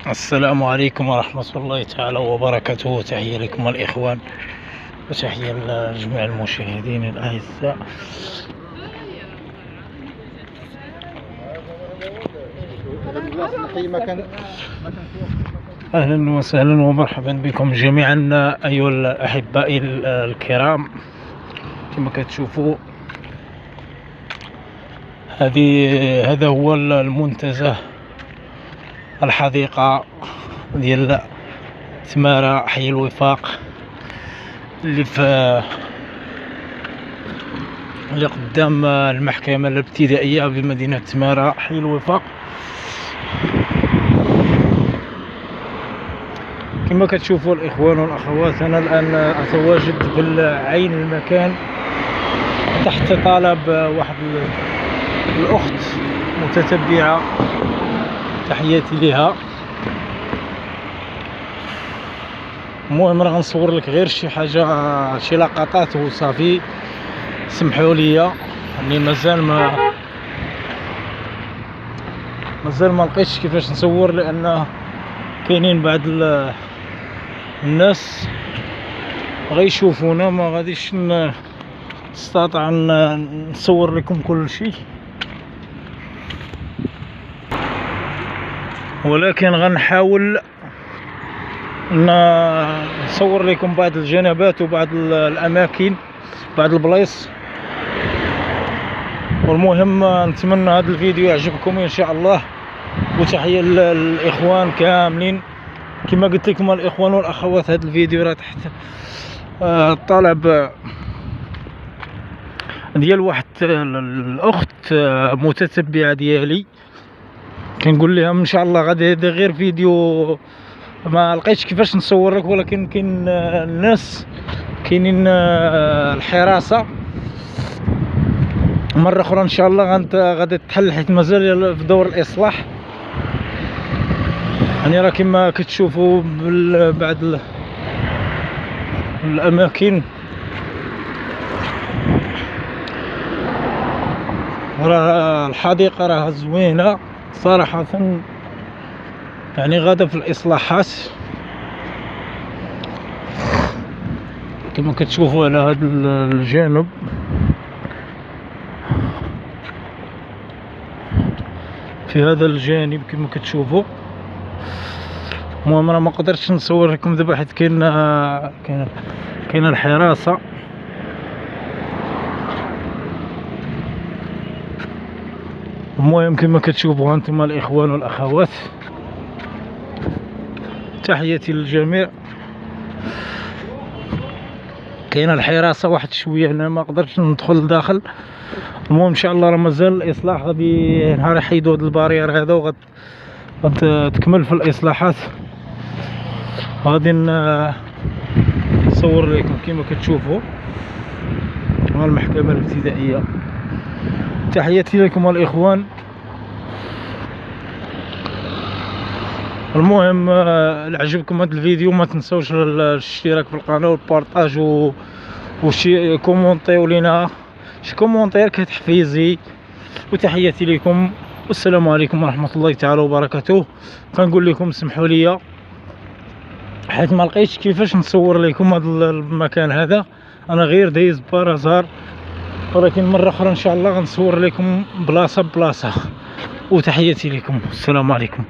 السلام عليكم ورحمة الله تعالى وبركاته. تحية لكم الإخوان وتحية لجميع المشاهدين الأعزاء. أهلا وسهلا ومرحبا بكم جميعا أيها الأحباء الكرام. كما كتشوفوا هذا هو المنتزه، الحديقة ديال تمارة حي الوفاق اللي قدام المحكمة الابتدائية بمدينة تمارة حي الوفاق. كما كتشوفوا الإخوان والأخوات، أنا الآن أتواجد في عين المكان تحت طلب واحد الأخت متتبعة، تحياتي لها. المهم راه غنصور لك غير شي حاجه، شي لقطات وصافي. سمحوا لي اني مازال ما لقيتش كيفاش نصور، لان كاينين بعض الناس غيشوفونا، ما غاديش نستطيع نصور لكم كل شيء، ولكن غنحاول نصور لكم بعض الجنبات وبعض الاماكن، بعض البلايص. والمهم نتمنى هذا الفيديو يعجبكم ان شاء الله، وتحيه للاخوان كاملين. كما قلت لكم الاخوان والاخوات، هذا الفيديو راه تحت طلب ديال واحد الاخت متتبعه ديالي. كنقول لهم ان شاء الله غادي هذا غير فيديو، ما لقيتش كيفاش نصور لك، ولكن كاين الناس، كاينين الحراسه. مره اخرى ان شاء الله غادي تحل، حيت مازال في دور الاصلاح. يعني راه كما كتشوفوا بعض الاماكن راه الحديقه راه زوينه صراحه، يعني غادا في الاصلاحات. كما كتشوفوا على هذا الجانب في هذا الجانب كما كتشوفوا. المهم انا ما قدرتش نصور لكم دابا حيت كاين الحراسه. المهم كما كتشوفوا انتم الاخوان والاخوات، تحياتي للجميع. كاين الحراسه واحد شويه هنا، ما قدرتش ندخل لداخل. المهم ان شاء الله راه مازال الاصلاح، غادي نهار يحيدوا هذا البارير هذا وغاد تكمل في الاصلاحات. غادي نصور لكم كما كتشوفوا المحكمه الابتدائيه. تحياتي لكم الاخوان. المهم عجبكم هذا الفيديو ما تنسوش الاشتراك في القناه والبارطاج وشي كومونطيو لينا شي كومونتير كتحفيزي. وتحياتي لكم، والسلام عليكم ورحمه الله تعالى وبركاته. كنقول لكم سمحوا لي حيت ما لقيتش كيفاش نصور لكم هذا المكان هذا، انا غير دايز بارازار، ولكن مره اخرى ان شاء الله غنصور لكم بلاصه بلاصه. وتحياتي لكم، السلام عليكم.